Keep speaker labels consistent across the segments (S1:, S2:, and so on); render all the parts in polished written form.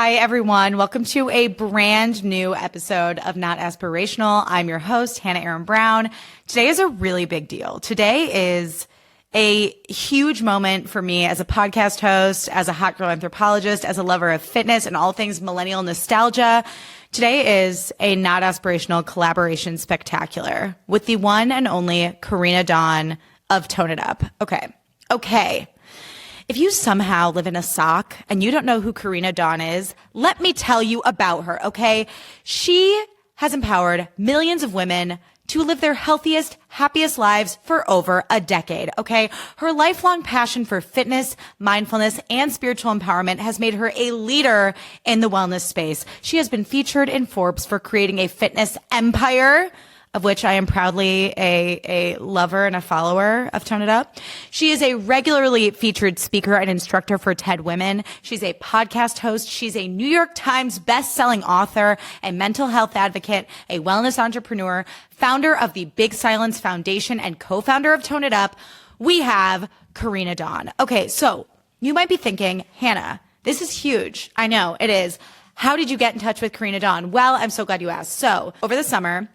S1: Hi, everyone. Welcome to a brand new episode of Not Aspirational. I'm your host, Hannah Aaron Brown. Today is a really big deal. Today is a huge moment for me as a podcast host, as a hot girl anthropologist, as a lover of fitness and all things millennial nostalgia. Today is a Not Aspirational collaboration spectacular with the one and only Karena Dawn of Tone It Up. Okay. If you somehow live in a sock and you don't know who Karena Dawn is, let me tell you about her, okay? She has empowered millions of women to live their healthiest, happiest lives for over a decade, okay? Her lifelong passion for fitness, mindfulness, and spiritual empowerment has made her a leader in the wellness space. She has been featured in Forbes for creating a fitness empire, of which I am proudly a lover and a follower of Tone It Up. She is a regularly featured speaker and instructor for TED Women. She's a podcast host. She's a New York Times best-selling author, a mental health advocate, a wellness entrepreneur, founder of the Big Silence Foundation, and co-founder of Tone It Up. We have Karena Dawn. Okay, so you might be thinking, Hannah, this is huge. I know, it is. How did you get in touch with Karena Dawn? Well, I'm so glad you asked. So over the summer,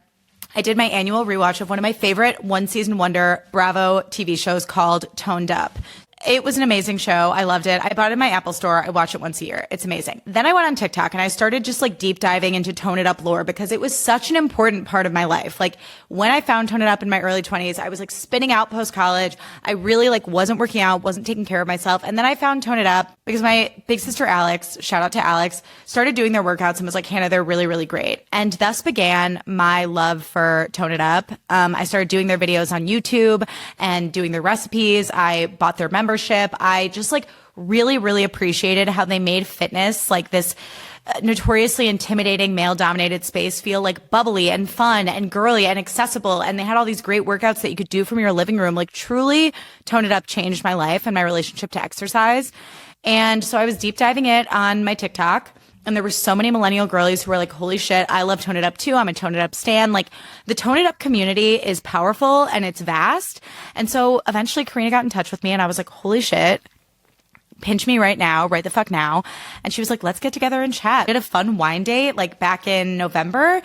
S1: I did my annual rewatch of one of my favorite one-season wonder Bravo TV shows called Toned Up. It was an amazing show. I loved it. I bought it in my Apple store. I watch it once a year. It's amazing. Then I went on TikTok and I started just like deep diving into Tone It Up lore because it was such an important part of my life. Like when I found Tone It Up in my early 20s, I was like spinning out post-college. I really like wasn't working out, wasn't taking care of myself. And then I found Tone It Up because my big sister Alex, shout out to Alex, started doing their workouts and was like, Hannah, they're really, really great. And thus began my love for Tone It Up. I started doing their videos on YouTube and doing their recipes. I bought their membership. I just like really, really appreciated how they made fitness like this notoriously intimidating male dominated space feel like bubbly and fun and girly and accessible. And they had all these great workouts that you could do from your living room. Like truly Tone It Up changed my life and my relationship to exercise. And so I was deep diving it on my TikTok. And there were so many millennial girlies who were like, holy shit, I love Tone It Up too. I'm a Tone It Up stan. Like the Tone It Up community is powerful and it's vast. And so eventually Karena got in touch with me and I was like, holy shit, pinch me right now, right the fuck now. And she was like, let's get together and chat. We did a fun wine date like back in November.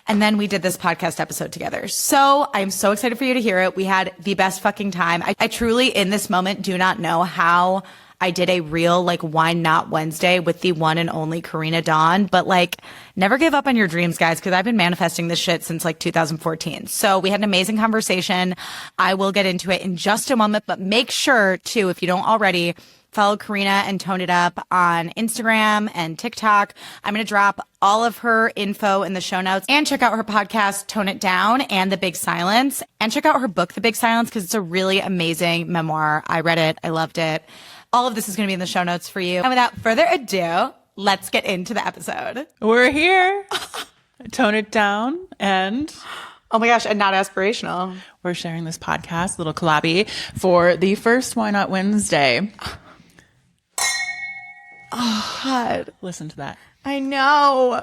S1: And then we did this podcast episode together. So I'm so excited for you to hear it. We had the best fucking time. I truly in this moment do not know how I did a real like Why Not Wednesday with the one and only Karena Dawn, but like never give up on your dreams, guys, because I've been manifesting this shit since like 2014. So we had an amazing conversation. I will get into it in just a moment, but make sure to, if you don't already, follow Karena and Tone It Up on Instagram and TikTok. I'm going to drop all of her info in the show notes and check out her podcast, Tone It Down and The Big Silence, and check out her book, The Big Silence, because it's a really amazing memoir. I read it. I loved it. All of this is going to be in the show notes for you. And without further ado, let's get into the episode.
S2: We're here. Tone It Down and...
S1: oh my gosh, and Not Aspirational.
S2: We're sharing this podcast, little collabby, for the first Why Not Wednesday.
S1: Oh, God.
S2: Listen to that.
S1: I know.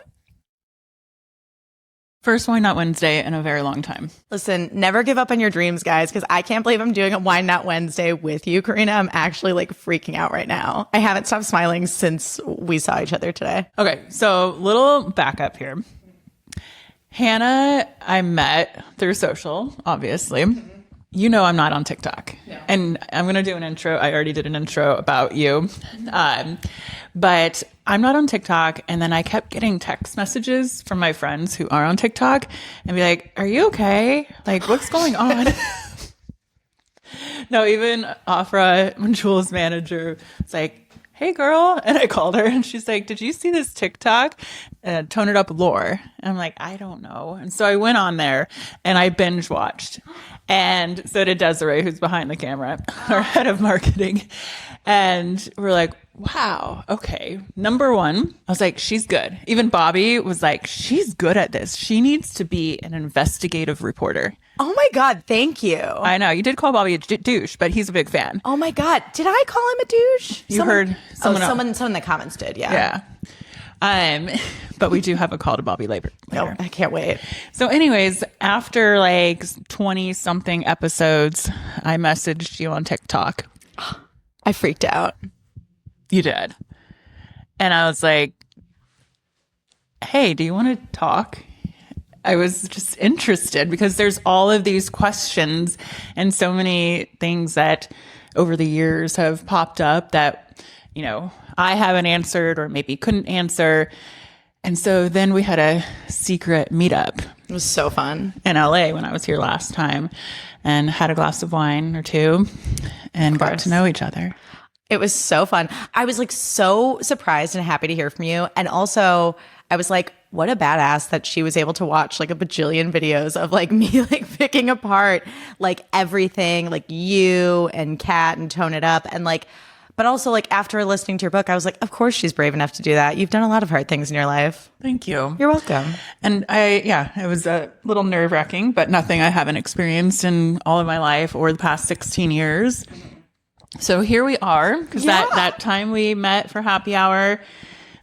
S2: First Why Not Wednesday in a very long time.
S1: Listen, never give up on your dreams, guys, because I can't believe I'm doing a Why Not Wednesday with you, Karena. I'm actually like freaking out right now. I haven't stopped smiling since we saw each other today.
S2: Okay, so little backup here. Hannah, I met through social, obviously. You know I'm not on TikTok. No. And I'm going to do an intro. I already did an intro about you. But I'm not on TikTok. And then I kept getting text messages from my friends who are on TikTok and be like, are you okay? Like, what's going on? No, even Afra, Jules' manager, was like, hey girl. And I called her and she's like, did you see this TikTok? Tone It Up lore. And I'm like, I don't know. And so I went on there and I binge watched. And so did Desiree, who's behind the camera, our head of marketing. And we're like, wow, okay. Number one, I was like, she's good. Even Bobby was like, she's good at this. She needs to be an investigative reporter.
S1: Oh my God, thank you.
S2: I know. You did call Bobby a douche, but he's a big fan.
S1: Oh my God. Did I call him a douche?
S2: You heard
S1: someone in the comments did, yeah.
S2: Yeah. But we do have a call to Bobby later.
S1: Oh, I can't wait.
S2: So anyways, after like 20 something episodes, I messaged you on TikTok.
S1: I freaked out.
S2: You did. And I was like, hey, do you want to talk? I was just interested because there's all of these questions and so many things that over the years have popped up that, I haven't answered or maybe couldn't answer. And so then we had a secret meetup.
S1: It was so fun.
S2: In LA when I was here last time and had a glass of wine or two and got to know each other.
S1: It was so fun. I was like so surprised and happy to hear from you. And also I was like, what a badass that she was able to watch like a bajillion videos of like me like picking apart like everything, like you and Kat and Tone It Up. And like, but also like after listening to your book, I was like, of course she's brave enough to do that. You've done a lot of hard things in your life.
S2: Thank you.
S1: You're welcome.
S2: And it was a little nerve wracking, but nothing I haven't experienced in all of my life or the past 16 years. So here we are, because that time we met for happy hour,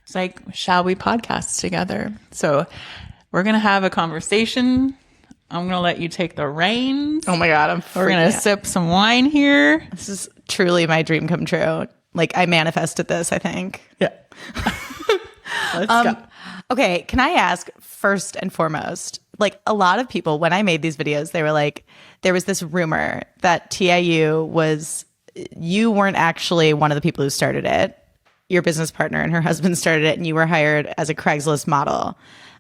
S2: it's like, shall we podcast together? So we're going to have a conversation. I'm going to let you take the reins.
S1: Oh my God.
S2: We're going to sip some wine here.
S1: This is truly my dream come true. Like I manifested this, I think.
S2: Yeah. Let's go.
S1: Okay. Can I ask first and foremost, like a lot of people, when I made these videos, they were like, there was this rumor that you weren't actually one of the people who started it. Your business partner and her husband started it, and you were hired as a Craigslist model.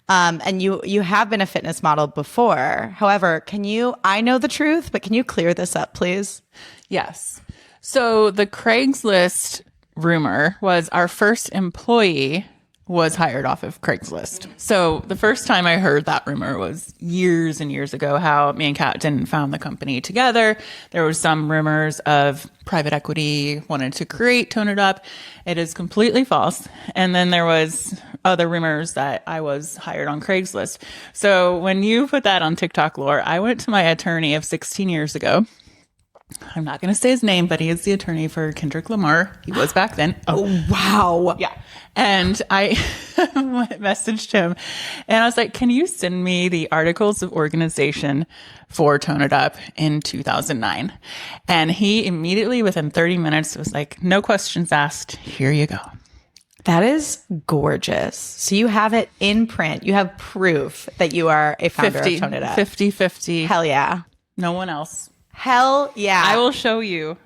S1: And you have been a fitness model before. However, I know the truth, but can you clear this up, please?
S2: Yes. So the Craigslist rumor was our first employee was hired off of Craigslist. So the first time I heard that rumor was years and years ago, how me and Kat didn't found the company together. There was some rumors of private equity wanted to create Tone It Up. It is completely false. And then there was other rumors that I was hired on Craigslist. So when you put that on TikTok, Lore, I went to my attorney of 16 years ago. I'm not going to say his name, but he is the attorney for Kendrick Lamar. He was back then.
S1: Oh, wow.
S2: Yeah. And I messaged him and I was like, can you send me the articles of organization for Tone It Up in 2009? And he immediately, within 30 minutes, was like, no questions asked. Here you go.
S1: That is gorgeous. So you have it in print. You have proof that you are a founder of Tone It Up.
S2: 50-50.
S1: Hell yeah.
S2: No one else.
S1: Hell yeah.
S2: I will show you.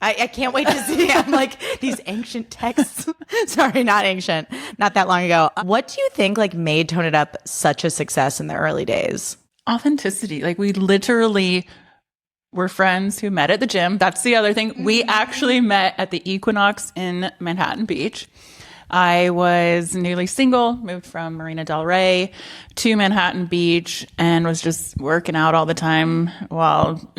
S1: I can't wait to see. I'm like, these ancient texts. Sorry, not ancient. Not that long ago. What do you think like made Tone It Up such a success in the early days?
S2: Authenticity. Like we literally were friends who met at the gym. That's the other thing. We actually met at the Equinox in Manhattan Beach. I was newly single, moved from Marina Del Rey to Manhattan Beach, and was just working out all the time while,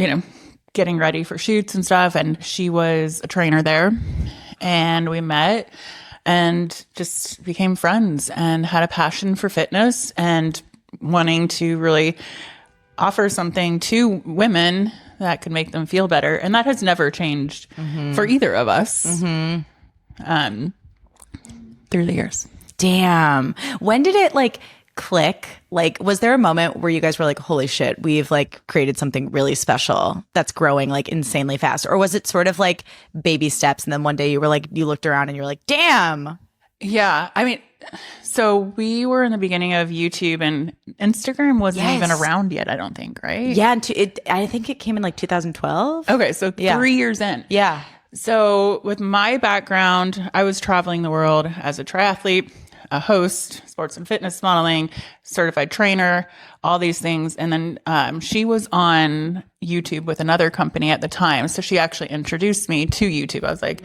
S2: getting ready for shoots and stuff. And she was a trainer there, and we met and just became friends and had a passion for fitness and wanting to really offer something to women that could make them feel better. And that has never changed for either of us. Through the years.
S1: Damn. When did it like click? Like, was there a moment where you guys were like, holy shit, we've like created something really special that's growing like insanely fast? Or was it sort of like baby steps? And then one day you were like, you looked around and you were like, damn.
S2: Yeah. I mean, so we were in the beginning of YouTube and Instagram wasn't even around yet, I don't think, right?
S1: Yeah. And I think it came in like 2012.
S2: Okay. So 3 years in.
S1: Yeah.
S2: So with my background, I was traveling the world as a triathlete, a host, sports and fitness modeling, certified trainer, all these things. And then she was on YouTube with another company at the time. So she actually introduced me to YouTube. I was like,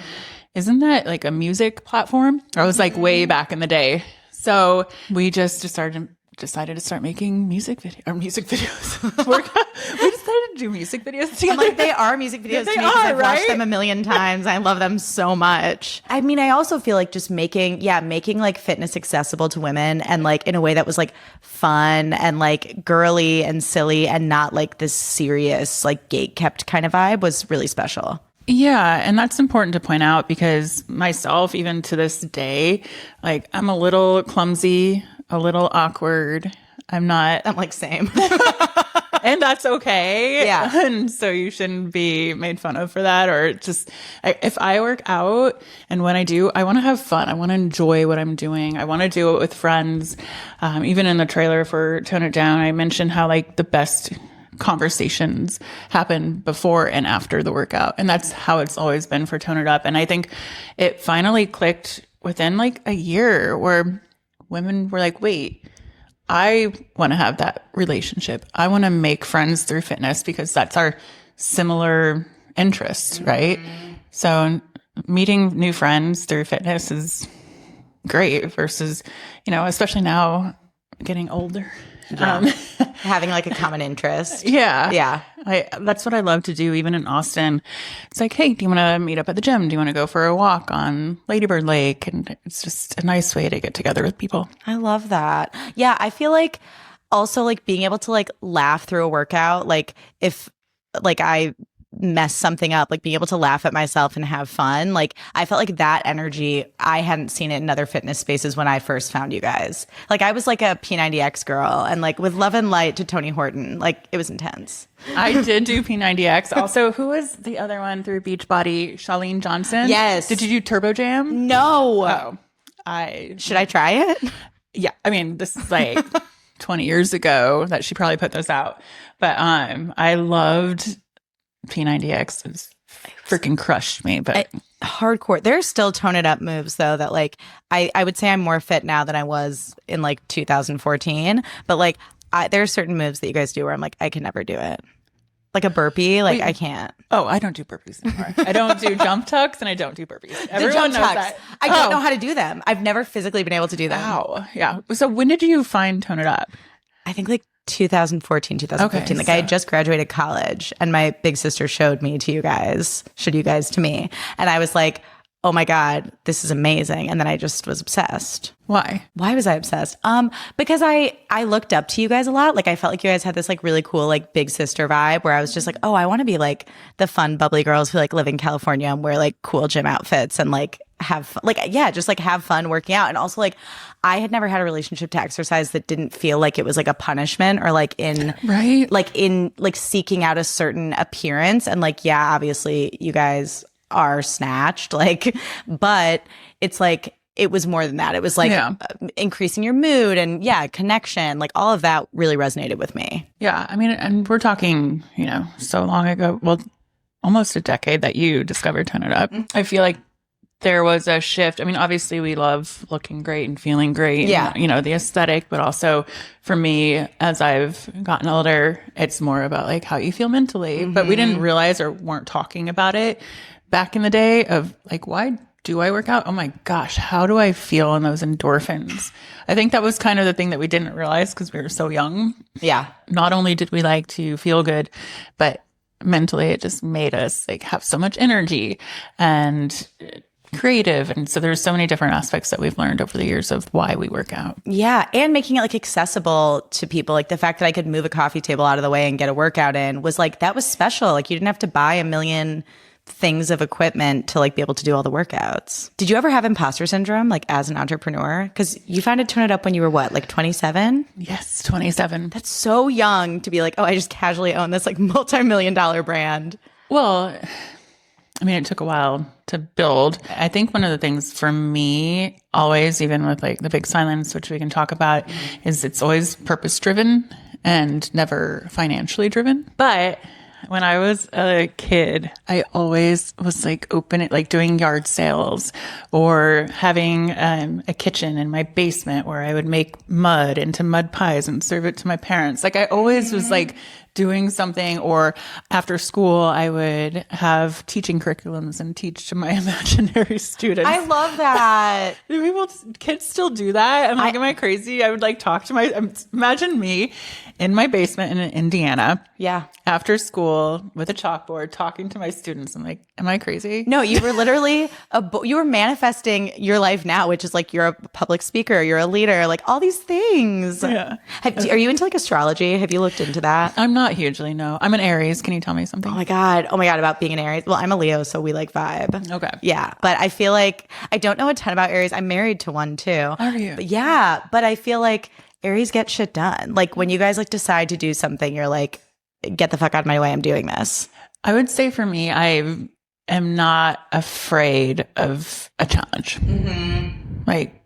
S2: isn't that like a music platform? I was like way back in the day. So we just decided to start making music videos. We decided to do music videos together.
S1: I'm like, they are music videos to me because I've watched them a million times. I love them so much. I mean, I also feel like just making like fitness accessible to women and like in a way that was like fun and like girly and silly and not like this serious, like gate-kept kind of vibe was really special.
S2: Yeah. And that's important to point out because myself, even to this day, like I'm a little clumsy, a little awkward. I'm like,
S1: same.
S2: And that's okay.
S1: Yeah.
S2: And so you shouldn't be made fun of for that, or just if I work out and when I do, I want to have fun. I want to enjoy what I'm doing. I want to do it with friends. Even in the trailer for Tone It Down, I mentioned how like the best conversations happen before and after the workout. And that's how it's always been for Tone It Up. And I think it finally clicked within like a year where women were like, wait, I want to have that relationship. I want to make friends through fitness because that's our similar interests, right? So meeting new friends through fitness is great versus, especially now getting older.
S1: Having like a common interest.
S2: Yeah.
S1: Yeah.
S2: That's what I love to do, even in Austin. It's like, hey, do you want to meet up at the gym? Do you want to go for a walk on Ladybird Lake? And it's just a nice way to get together with people.
S1: I love that. Yeah. I feel like also like being able to like laugh through a workout, like if like I mess something up, like being able to laugh at myself and have fun. Like I felt like that energy, I hadn't seen it in other fitness spaces when I first found you guys. Like I was like a P90X girl and like with Love and Light to Tony Horton, like it was intense.
S2: I did do P90X. Also, who was the other one through Beachbody? Charlene Johnson?
S1: Yes.
S2: Did you do Turbo Jam?
S1: No.
S2: Should
S1: I try it?
S2: Yeah. I mean, this is like 20 years ago that she probably put those out. But I loved P90X. It freaking crushed me. But
S1: hardcore. There's still Tone It Up moves though that like I would say I'm more fit now than I was in like 2014. But like there are certain moves that you guys do where I'm like, I can never do it. Like a burpee, like I can't.
S2: Oh, I don't do burpees anymore. I don't do jump tucks and I don't do burpees. Everyone knows that.
S1: I don't know how to do them. I've never physically been able to do them.
S2: Wow. Yeah. So when did you find Tone It Up?
S1: I think like 2014, 2015.
S2: Okay,
S1: like I had just graduated college and my big sister showed you guys to me. And I was like, oh my God, this is amazing. And then I just was obsessed.
S2: Why?
S1: Why was I obsessed? Because I looked up to you guys a lot. Like I felt like you guys had this like really cool, like big sister vibe where I was just like, oh, I want to be like the fun, bubbly girls who like live in California and wear like cool gym outfits and like have like, yeah, just like have fun working out. And also like, I had never had a relationship to exercise that didn't feel like it was like a punishment or like in seeking out a certain appearance. And like, yeah, obviously you guys are snatched, like, but it's like, it was more than that. It was like increasing your mood and connection, like all of that really resonated with me.
S2: Yeah. I mean, and we're talking, so long ago, well, almost a decade that you discovered Tone It Up. I feel like there was a shift. I mean, obviously we love looking great and feeling great.
S1: Yeah.
S2: And, the aesthetic, but also for me, as I've gotten older, it's more about like how you feel mentally, but we didn't realize or weren't talking about it back in the day of like, why do I work out? Oh my gosh, how do I feel in those endorphins? I think that was kind of the thing that we didn't realize because we were so young.
S1: Yeah.
S2: Not only did we like to feel good, but mentally it just made us like have so much energy and creative. And so there's so many different aspects that we've learned over the years of why we work out.
S1: Yeah. And making it like accessible to people. Like the fact that I could move a coffee table out of the way and get a workout in was like, that was special. Like you didn't have to buy a million things of equipment to like be able to do all the workouts. Did you ever have imposter syndrome like as an entrepreneur? Because you founded Tone It Up when you were what, like 27?
S2: Yes, 27.
S1: That's so young to be like, oh, I just casually own this like multi-million-dollar brand.
S2: Well, I mean, it took a while to build. I think one of the things for me always, even with like the big silence, which we can talk about, is it's always purpose driven and never financially driven. But when I was a kid, I always was like like doing yard sales or having a kitchen in my basement where I would make mud into mud pies and serve it to my parents. Like I always was like doing something, or after school, I would have teaching curriculums and teach to my imaginary students.
S1: I love that.
S2: Do kids still do that? I'm like, am I crazy? I would like talk to imagine me in my basement in Indiana.
S1: Yeah.
S2: After school with a chalkboard talking to my students. I'm like, am I crazy?
S1: No, you were literally, you were manifesting your life now, which is like you're a public speaker, you're a leader, like all these things.
S2: Yeah.
S1: Are you into like astrology? Have you looked into that?
S2: I'm not hugely, no. I'm an Aries. Can you tell me something?
S1: Oh my God, about being an Aries. Well, I'm a Leo, so we like vibe.
S2: Okay.
S1: Yeah. But I feel like I don't know a ton about Aries. I'm married to one too.
S2: Are you?
S1: But yeah. But I feel like Aries get shit done. Like when you guys like decide to do something, you're like, get the fuck out of my way, I'm doing this?
S2: I would say for me, I am not afraid of a challenge. Like,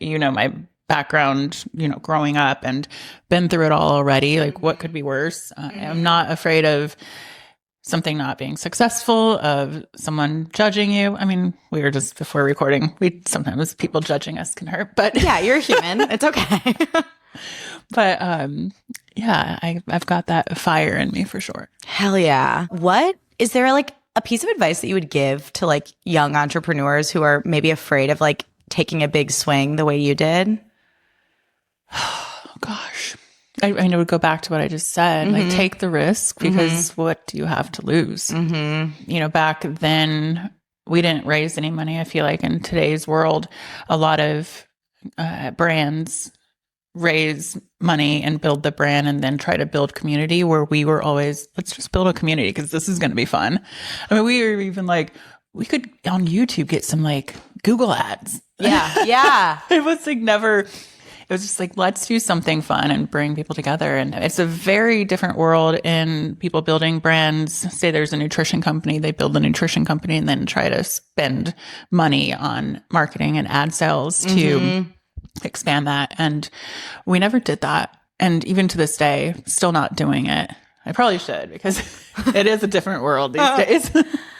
S2: my background, growing up and been through it all already. Like, what could be worse? I'm not afraid of something not being successful, of someone judging you. I mean, we were just before recording, sometimes people judging us can hurt, but
S1: yeah, you're human. It's okay.
S2: But I've got that fire in me for sure.
S1: Hell yeah. What is there like a piece of advice that you would give to like young entrepreneurs who are maybe afraid of like taking a big swing the way you did?
S2: Oh, gosh. I would go back to what I just said. Like, take the risk, because what do you have to lose? Back then, we didn't raise any money. I feel like in today's world, a lot of brands raise money and build the brand and then try to build community, where we were always, let's just build a community because this is going to be fun. I mean, we were even like, we could on YouTube get some like Google ads.
S1: Yeah. Yeah.
S2: It was like never... It was just like, let's do something fun and bring people together. And it's a very different world in people building brands. Say there's a nutrition company, they build a nutrition company and then try to spend money on marketing and ad sales to expand that. And we never did that. And even to this day, still not doing it. I probably should, because it is a different world these days.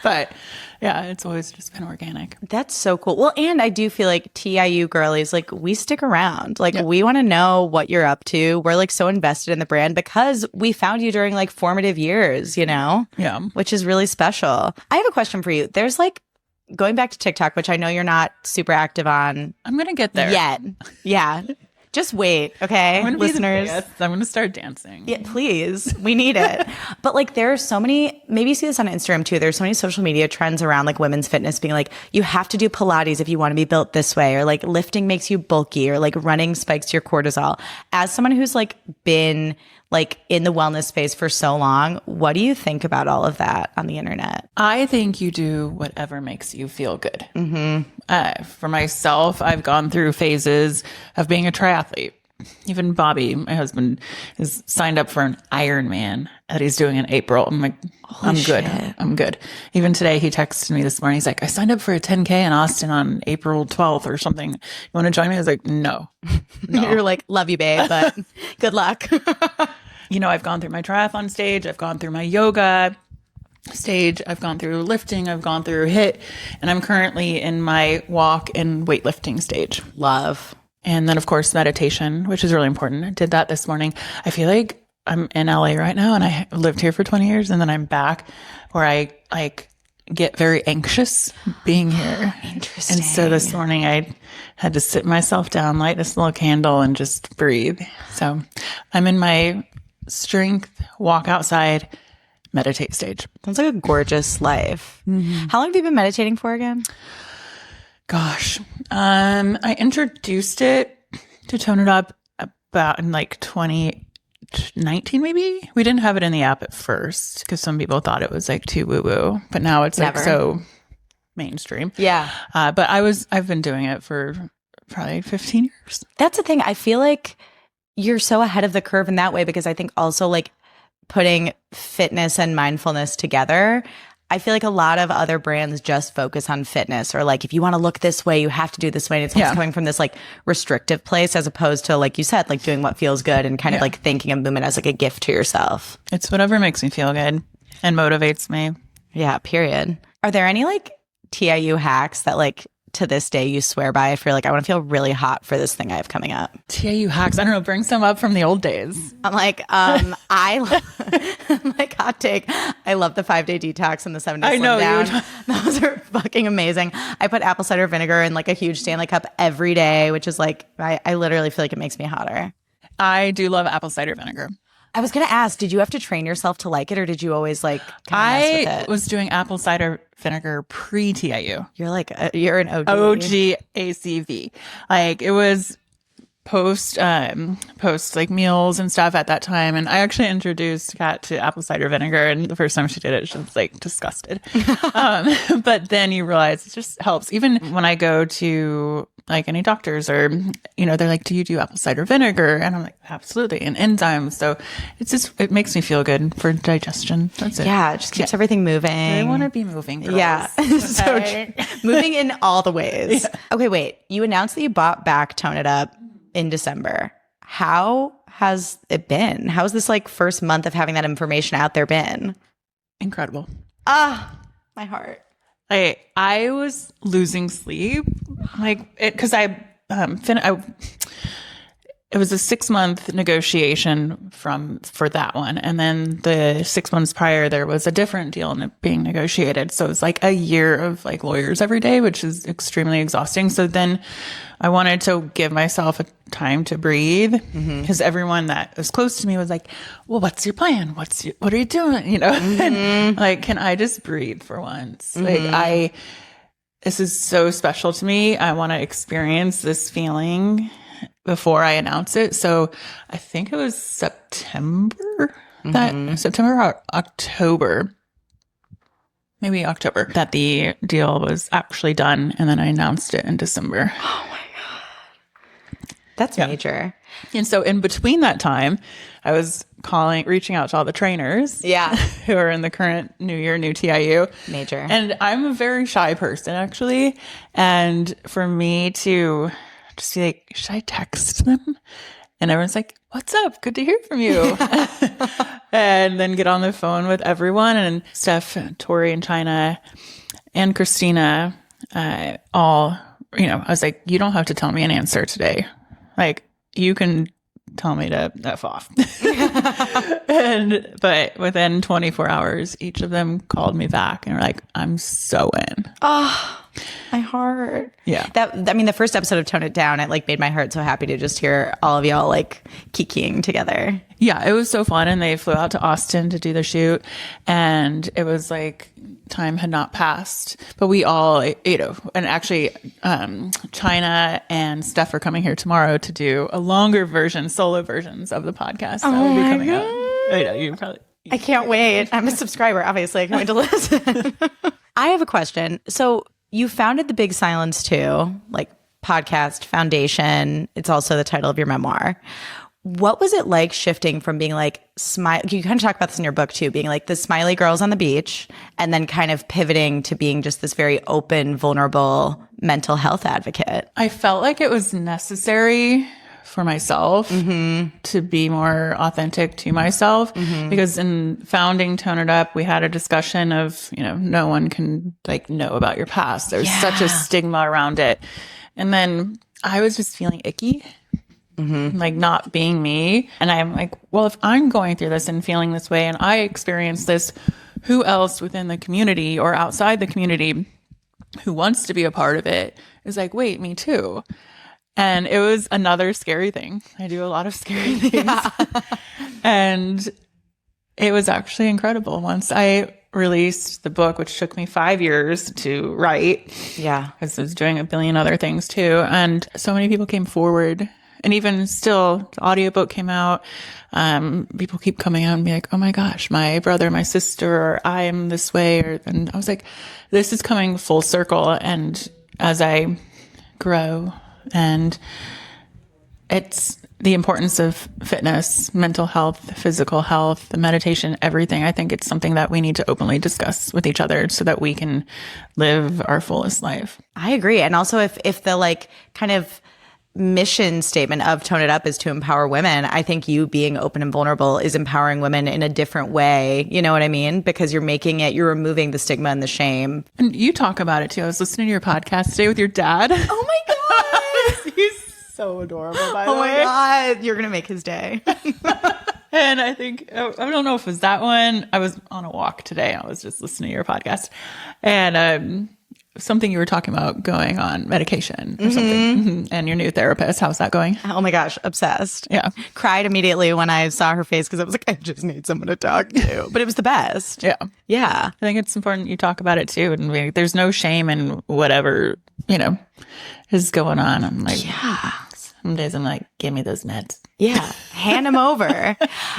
S2: But yeah, it's always just been organic.
S1: That's so cool. Well, and I do feel like TIU girlies, like we stick around. Like we want to know what you're up to. We're like so invested in the brand because we found you during like formative years, Yeah. Which is really special. I have a question for you. There's like, going back to TikTok, which I know you're not super active on.
S2: I'm going to get there.
S1: Yet. Yeah. Just wait, okay, listeners.
S2: I'm going to start dancing.
S1: Yeah, please. We need it. But like there are so many, maybe you see this on Instagram too. There's so many social media trends around like women's fitness being like, you have to do Pilates if you want to be built this way, or like lifting makes you bulky, or like running spikes your cortisol. As someone who's like been like in the wellness space for so long, what do you think about all of that on the internet?
S2: I think you do whatever makes you feel good. For myself, I've gone through phases of being a triathlete. Even Bobby, my husband, is signed up for an Ironman that he's doing in April. I'm like, I'm good. I'm good. Even today, he texted me this morning. He's like, I signed up for a 10K in Austin on April 12th or something. You want to join me? I was like, no.
S1: You're like, love you, babe, but good luck.
S2: I've gone through my triathlon stage. I've gone through my yoga stage. I've gone through lifting. I've gone through HIIT. And I'm currently in my walk and weightlifting stage.
S1: Love.
S2: And then, of course, meditation, which is really important. I did that this morning. I feel like I'm in LA right now, and I lived here for 20 years, and then I'm back where I like get very anxious being here.
S1: Interesting.
S2: And so this morning I had to sit myself down, light this little candle, and just breathe. So I'm in my strength, walk outside, meditate stage.
S1: Sounds like a gorgeous life. How long have you been meditating for again?
S2: Gosh, I introduced it to Tone It Up about in like 2019, maybe. We didn't have it in the app at first because some people thought it was like too woo-woo, but now it's like so mainstream.
S1: Yeah.
S2: But I've been doing it for probably 15 years.
S1: That's the thing. I feel like you're so ahead of the curve in that way, because I think also like putting fitness and mindfulness together, I feel like a lot of other brands just focus on fitness, or like, if you want to look this way, you have to do this way. And it's coming from this like restrictive place, as opposed to, like you said, like doing what feels good and kind of like thinking of movement as like a gift to yourself.
S2: It's whatever makes me feel good and motivates me.
S1: Yeah, period. Are there any like TIU hacks that like to this day you swear by? I feel like I want to feel really hot for this thing I have coming up.
S2: TIU hacks. I don't know. Bring some up from the old days.
S1: I'm like, like hot take. I love the 5-day detox and the 7-day slim down. Those are fucking amazing. I put apple cider vinegar in like a huge Stanley cup every day, which is like, I literally feel like it makes me hotter.
S2: I do love apple cider vinegar.
S1: I was going to ask, did you have to train yourself to like it, or did you always like kind of mess with it?
S2: I was doing apple cider vinegar pre-TIU.
S1: You're like, you're an OG.
S2: OG ACV. Like, it was post like meals and stuff at that time. And I actually introduced Kat to apple cider vinegar, and the first time she did it, she was like disgusted. But then you realize it just helps. Even when I go to like any doctors or, they're like, do you do apple cider vinegar? And I'm like, absolutely. And enzymes. So it makes me feel good for digestion. That's it.
S1: Yeah. It just keeps everything moving.
S2: I want to be moving. Girls.
S1: Yeah. So moving in all the ways. Yeah. Okay. Wait, you announced that you bought back Tone It Up in December. How has it been? How's this like first month of having that information out there been?
S2: Incredible.
S1: My heart.
S2: I was losing sleep, because it was a 6-month negotiation for that one. And then the 6 months prior, there was a different deal being negotiated. So it was like a year of like lawyers every day, which is extremely exhausting. So then I wanted to give myself a time to breathe, because everyone that was close to me was like, well, what's your plan? What are you doing? And like, can I just breathe for once? This is so special to me. I want to experience this feeling before I announce it. So I think it was September or October, maybe October, that the deal was actually done. And then I announced it in December.
S1: Oh my God. That's major.
S2: And so in between that time, I was reaching out to all the trainers who are in the current new TIU.
S1: Major.
S2: And I'm a very shy person, actually. And for me to just be like, should I text them? And everyone's like, what's up? Good to hear from you. And then get on the phone with everyone. And Steph, Tori, and China, and Christina, all, I was like, you don't have to tell me an answer today. Like, you can tell me to F off. But within 24 hours, each of them called me back and were like, I'm so in.
S1: Oh, my heart.
S2: Yeah.
S1: The first episode of Tone It Down, it like made my heart so happy to just hear all of y'all like kikiing together.
S2: Yeah, it was so fun. And they flew out to Austin to do the shoot. And it was like time had not passed. But we all, and actually China and Steph are coming here tomorrow to do a longer version, solo versions of the podcast. That will be coming out.
S1: I can't wait. I'm a subscriber, obviously. I can't wait to listen. I have a question. So you founded The Big Silence too, like podcast foundation. It's also the title of your memoir. What was it like shifting from being like you kind of talk about this in your book too, being like the smiley girls on the beach, and then kind of pivoting to being just this very open, vulnerable mental health advocate?
S2: I felt like it was necessary for myself to be more authentic to myself, because in founding Tone It Up, we had a discussion of, no one can like know about your past. There's such a stigma around it. And then I was just feeling icky, like not being me. And I'm like, well, if I'm going through this and feeling this way and I experience this, who else within the community or outside the community who wants to be a part of it is like, wait, me too. And it was another scary thing. I do a lot of scary things. And it was actually incredible. Once I released the book, which took me 5 years to write. Yeah. Because I was doing a billion other things too. And so many people came forward. And even still, the audiobook came out. People keep coming out and be like, oh my gosh, my brother, my sister, or I am this way. And I was like, this is coming full circle. And as I grow, and it's the importance of fitness, mental health, physical health, the meditation, everything. I think it's something that we need to openly discuss with each other so that we can live our fullest life.
S1: I agree. And also if the like kind of mission statement of Tone It Up is to empower women, I think you being open and vulnerable is empowering women in a different way. You know what I mean? Because you're removing the stigma and the shame.
S2: And you talk about it too. I was listening to your podcast today with your dad.
S1: Oh my God.
S2: He's so adorable, by the way.
S1: Oh my God. You're going to make his day.
S2: And I think, I don't know if it was that one. I was on a walk today. I was just listening to your podcast. And something you were talking about going on medication or something. And your new therapist. How's that going?
S1: Oh my gosh. Obsessed.
S2: Yeah.
S1: Cried immediately when I saw her face because I was like, I just need someone to talk to. But it was the best.
S2: Yeah.
S1: Yeah.
S2: I think it's important you talk about it too. And there's no shame in whatever, is going on. I'm like, Some days I'm like, give me those meds.
S1: Yeah, hand them over.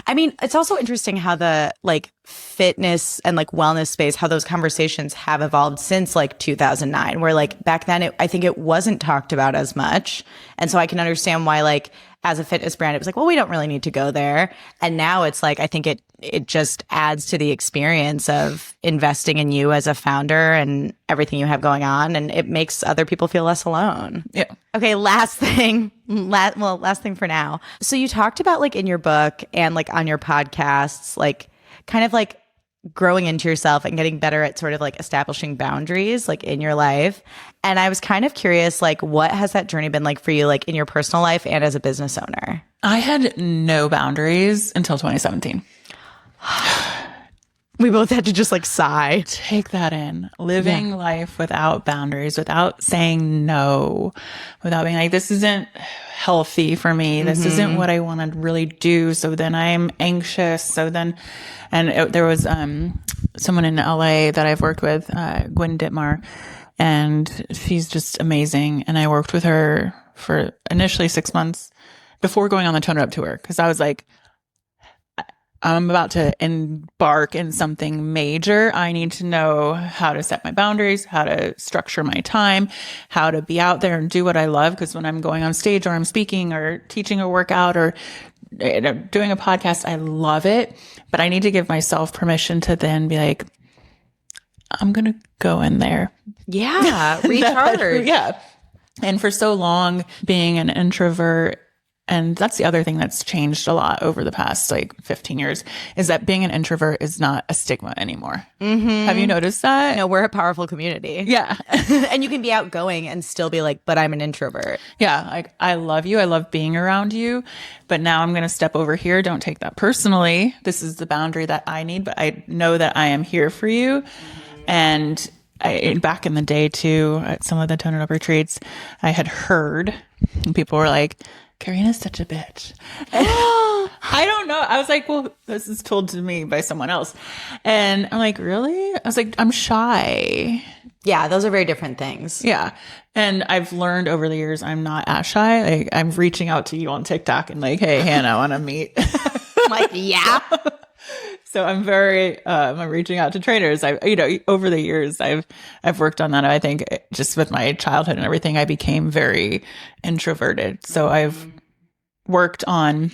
S1: I mean, it's also interesting how the like fitness and like wellness space, how those conversations have evolved since like 2009, where like back then I think it wasn't talked about as much. And so I can understand why like as a fitness brand, it was like, well, we don't really need to go there. And now it's like, I think it just adds to the experience of investing in you as a founder and everything you have going on. And it makes other people feel less alone.
S2: Yeah.
S1: Okay. Last thing for now. So you talked about like in your book and like on your podcasts, like kind of like growing into yourself and getting better at sort of like establishing boundaries like in your life. And I was kind of curious, like, what has that journey been like for you, like in your personal life and as a business owner?
S2: I had no boundaries until 2017.
S1: We both had to just like sigh.
S2: Take that in. Living life without boundaries, without saying no, without being like, this isn't healthy for me. This isn't what I want to really do. So then I'm anxious. So then, there was someone in LA that I've worked with, Gwen Dittmar, and she's just amazing. And I worked with her for initially 6 months before going on the Tone It Up tour, because I was like, I'm about to embark in something major. I need to know how to set my boundaries, how to structure my time, how to be out there and do what I love. Because when I'm going on stage or I'm speaking or teaching a workout or doing a podcast, I love it. But I need to give myself permission to then be like, I'm going to go in there.
S1: Yeah. Recharge.
S2: Yeah. And for so long, being an introvert, and that's the other thing that's changed a lot over the past like 15 years, is that being an introvert is not a stigma anymore. Have you noticed that?
S1: No, we're a powerful community.
S2: Yeah.
S1: And you can be outgoing and still be like, but I'm an introvert.
S2: Yeah. Like, I love you. I love being around you. But now I'm going to step over here. Don't take that personally. This is the boundary that I need, but I know that I am here for you. And back in the day too, at some of the Tone It Up retreats, I had heard and people were like, Karena's such a bitch. I don't know. I was like, well, this is told to me by someone else. And I'm like, really? I was like, I'm shy.
S1: Yeah, those are very different things.
S2: Yeah. And I've learned over the years, I'm not as shy. Like, I'm reaching out to you on TikTok and like, hey, Hannah, I want to meet.
S1: I'm like, yeah.
S2: So I'm I'm reaching out to trainers. Over the years, I've worked on that. I think just with my childhood and everything, I became very introverted. So I've worked on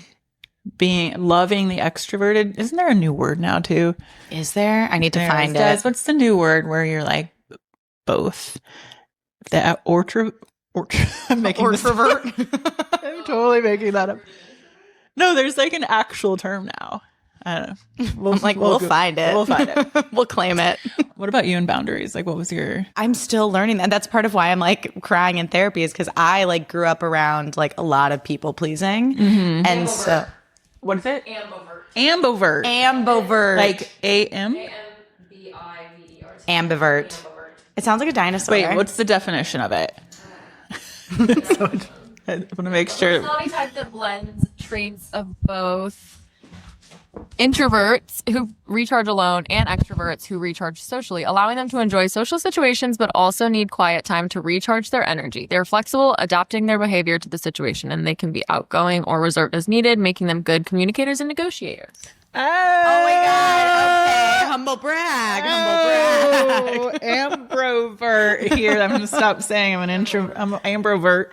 S2: loving the extroverted. Isn't there a new word now too?
S1: Is there? I need to find it.
S2: What's the new word where you're like both? The I'm making
S1: Ortrovert.
S2: I'm totally making that up. No, there's like an actual term now. I don't know.
S1: We'll find it.
S2: We'll find it.
S1: We'll claim it.
S2: What about you and boundaries? Like, what was your...
S1: I'm still learning that. That's part of why I'm like crying in therapy, is because I like grew up around like a lot of people pleasing. And
S3: Ambivert.
S1: so...
S2: What is it?
S3: Ambivert.
S1: Ambivert.
S2: Like A-M?
S3: Ambivert.
S1: Ambivert. It sounds like a dinosaur.
S2: Wait, what's the definition of it? So, I want to make sure.
S3: Personality type that blends traits of both introverts who recharge alone and extroverts who recharge socially, allowing them to enjoy social situations but also need quiet time to recharge their energy. They're flexible, adapting their behavior to the situation, and they can be outgoing or reserved as needed, making them good communicators and negotiators.
S1: Oh my God. Okay. Humble brag.
S2: Oh, ambrovert. Here, I'm going to stop saying I'm an ambrovert.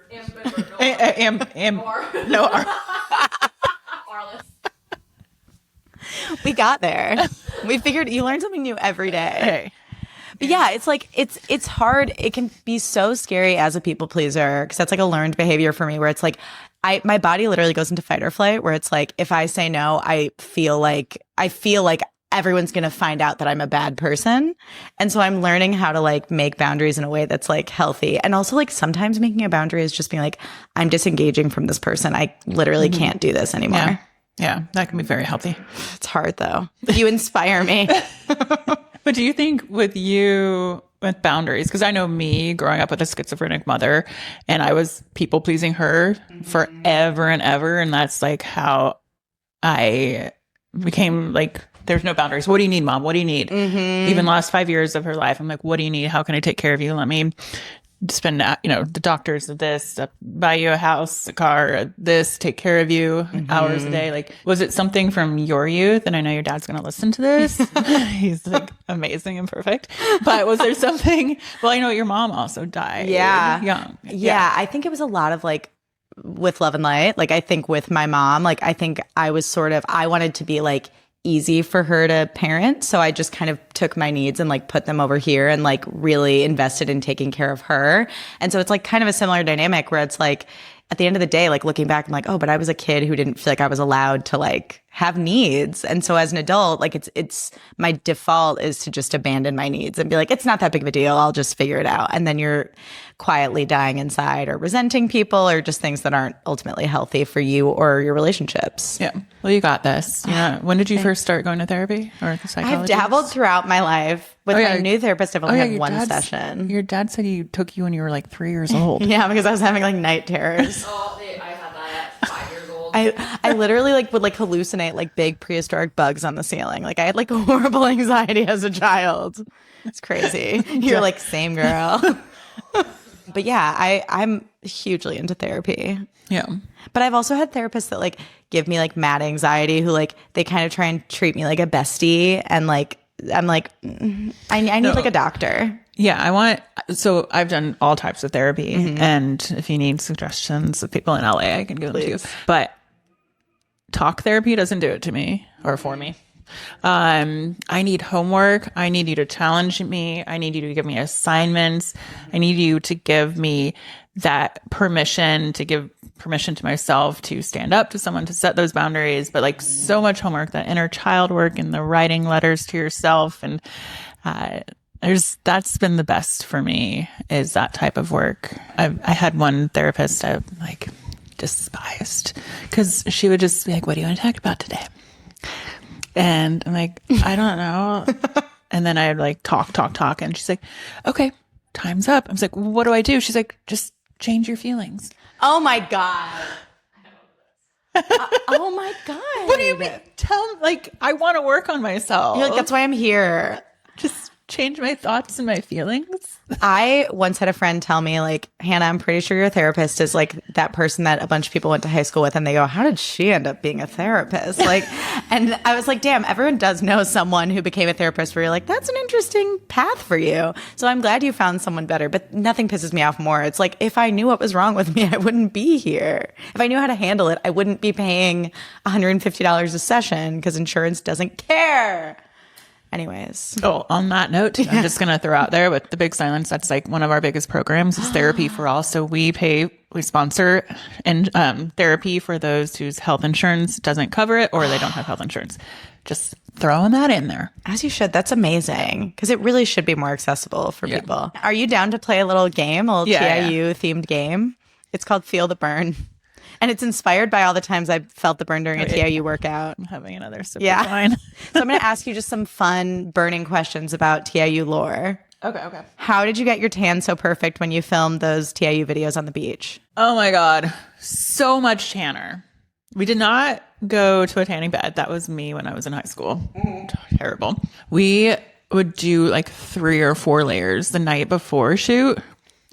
S2: No.
S1: We got there. We figured you learn something new every day.
S2: Hey.
S1: But yeah, it's like, it's hard. It can be so scary as a people pleaser, because that's like a learned behavior for me, where it's like, my body literally goes into fight or flight, where it's like, if I say no, I feel like everyone's going to find out that I'm a bad person. And so I'm learning how to like make boundaries in a way that's like healthy. And also like sometimes making a boundary is just being like, I'm disengaging from this person. I literally can't do this anymore.
S2: Yeah, that can be very healthy.
S1: It's hard though. You inspire me.
S2: But do you think with boundaries, because I know me growing up with a schizophrenic mother, and I was people pleasing her forever and ever. And that's like how I became like, there's no boundaries. What do you need, Mom? What do you need? Even the last 5 years of her life, I'm like, what do you need? How can I take care of you? Let me spend, the doctors of this, buy you a house, a car, this, take care of you hours a day. Like, was it something from your youth? And I know your dad's going to listen to this. He's like amazing and perfect. But was there something? Well, I know your mom also died. Young.
S1: Yeah. I think it was a lot of like with Love and Light. Like, I think with my mom, like, I think I wanted to be like easy for her to parent. So I just kind of took my needs and like put them over here and like really invested in taking care of her. And so it's like kind of a similar dynamic where it's like at the end of the day, like looking back, I'm like, oh, but I was a kid who didn't feel like I was allowed to like have needs. And so as an adult, like it's my default is to just abandon my needs and be like, it's not that big of a deal. I'll just figure it out. And then you're quietly dying inside or resenting people or just things that aren't ultimately healthy for you or your relationships.
S2: Yeah. Well, you got this. When did you first start going to therapy or the psychologist?
S1: I've dabbled throughout my life. With my new therapist, I've only had one session.
S2: Your dad said he took you when you were like 3 years old.
S1: Yeah, because I was having like night terrors.
S3: Oh, I had that at 5 years old.
S1: I literally like would like hallucinate like big prehistoric bugs on the ceiling. Like I had like horrible anxiety as a child. It's crazy. You're like, same girl. But yeah, I'm hugely into therapy.
S2: Yeah.
S1: But I've also had therapists that like give me like mad anxiety who like they kind of try and treat me like a bestie and like I'm like I need like a doctor.
S2: Yeah, so I've done all types of therapy and if you need suggestions of people in LA, I can give them to you. But talk therapy doesn't do it to me or for me. I need homework. I need you to challenge me. I need you to give me assignments. I need you to give me that permission, to give permission to myself to stand up to someone, to set those boundaries. But like so much homework, that inner child work and the writing letters to yourself. And, that's been the best for me, is that type of work. I had one therapist I like despised because she would just be like, what do you want to talk about today? And I'm like, I don't know. And then I'd like talk. And she's like, okay, time's up. I was like, well, what do I do? She's like, just change your feelings.
S1: Oh my God. Oh my God.
S2: What do you mean? I want to work on myself.
S1: You're like, that's why I'm here.
S2: Just change my thoughts and my feelings.
S1: I once had a friend tell me, like, Hannah, I'm pretty sure your therapist is like that person that a bunch of people went to high school with, and they go, how did she end up being a therapist? Like, and I was like, damn, everyone does know someone who became a therapist where you're like, that's an interesting path for you. So I'm glad you found someone better, but nothing pisses me off more. It's like, if I knew what was wrong with me, I wouldn't be here. If I knew how to handle it, I wouldn't be paying $150 a session because insurance doesn't care. Anyways.
S2: Oh, on that note, I'm just going to throw out there with the big silence. That's like one of our biggest programs is Therapy for All. So we sponsor and therapy for those whose health insurance doesn't cover it or they don't have health insurance. Just throwing that in there.
S1: As you should. That's amazing because it really should be more accessible for people. Are you down to play a little game, a little TIU themed game? It's called Feel the Burn. And it's inspired by all the times I felt the burn during a TIU workout.
S2: I'm having another sip of wine.
S1: So I'm going to ask you just some fun burning questions about TIU lore.
S2: Okay.
S1: How did you get your tan so perfect when you filmed those TIU videos on the beach?
S2: Oh my God. So much tanner. We did not go to a tanning bed. That was me when I was in high school. Terrible. We would do like 3 or 4 layers the night before shoot.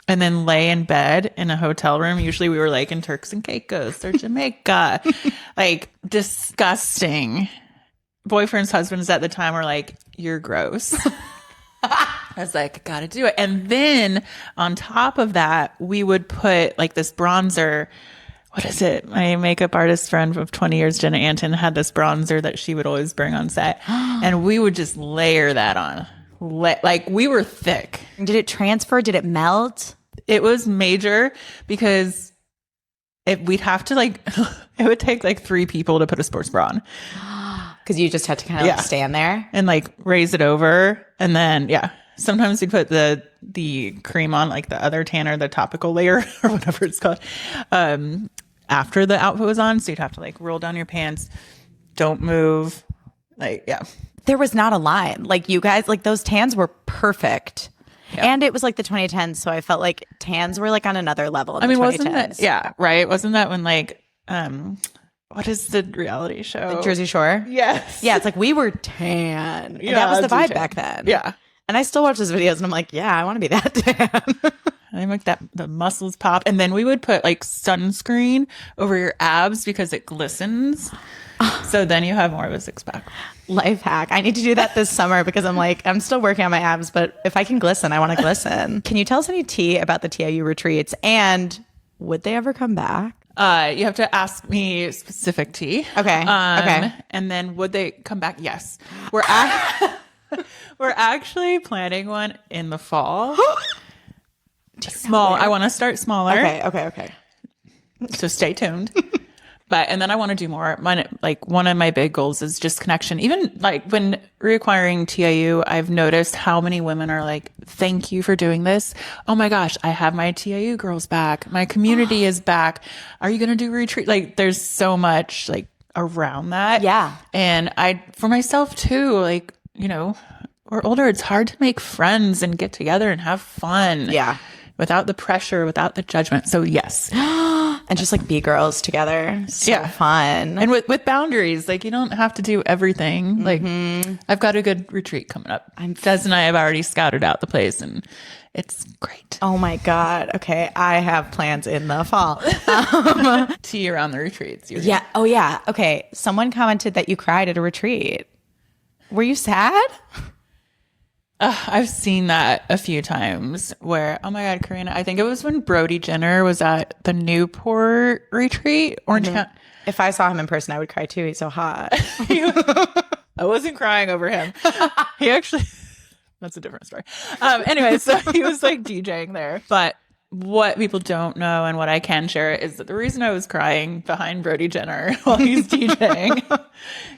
S2: And then lay in bed in a hotel room. Usually we were like in Turks and Caicos or Jamaica. Like disgusting. Boyfriends, husbands at the time were like, you're gross. I was like, I gotta do it. And then on top of that, we would put like this bronzer. What is it? My makeup artist friend of 20 years, Jenna Anton, had this bronzer that she would always bring on set. And we would just layer that on. Like we were thick.
S1: Did it transfer? Did it melt?
S2: It was major because we'd have to like, it would take like 3 people to put a sports bra on.
S1: Because you just had to kind of like stand there
S2: and like raise it over. And then, sometimes we'd put the cream on, like the other tanner, the topical layer or whatever it's called, after the outfit was on. So you'd have to like roll down your pants. Don't move.
S1: There was not a line. Like you guys, like those tans were perfect. Yeah. And it was like the 2010s. So I felt like tans were like on another level in the 2010s.
S2: Wasn't that, right? Wasn't that when like, what is the reality show?
S1: Like Jersey Shore?
S2: Yes.
S1: Yeah. It's like we were tan. And that was the vibe back then.
S2: Yeah.
S1: And I still watch those videos and I'm like, yeah, I want to be that tan.
S2: they make the muscles pop. And then we would put like sunscreen over your abs because it glistens. So then you have more of a six pack.
S1: Life hack. I need to do that this summer because I'm still working on my abs, but if I can glisten, I want to glisten. Can you tell us any tea about the TIU retreats, and would they ever come back?
S2: You have to ask me specific tea.
S1: Okay. Okay.
S2: And then would they come back? Yes. We're actually planning one in the fall. Small. I want to start smaller.
S1: Okay.
S2: So stay tuned. And then I want to do more. One of my big goals is just connection. Even like when reacquiring TIU, I've noticed how many women are like, thank you for doing this. Oh my gosh, I have my TIU girls back. My community is back. Are you going to do retreat? Like there's so much like around that.
S1: Yeah.
S2: And for myself too, like, you know, we're older. It's hard to make friends and get together and have fun.
S1: Yeah.
S2: Without the pressure, without the judgment. So yes.
S1: And just like be girls together. So fun.
S2: And with boundaries, like you don't have to do everything. Like I've got a good retreat coming up. Des and I have already scouted out the place and it's great.
S1: Oh my God. Okay. I have plans in the fall.
S2: Tea around the retreats.
S1: Yeah. Oh yeah. Okay. Someone commented that you cried at a retreat. Were you sad?
S2: I've seen that a few times where, oh my God, Karena, I think it was when Brody Jenner was at the Newport retreat. Orange County.
S1: If I saw him in person, I would cry too. He's so hot.
S2: I wasn't crying over him. He actually, that's a different story. Anyway, so he was like DJing there. But what people don't know and what I can share is that the reason I was crying behind Brody Jenner while he's DJing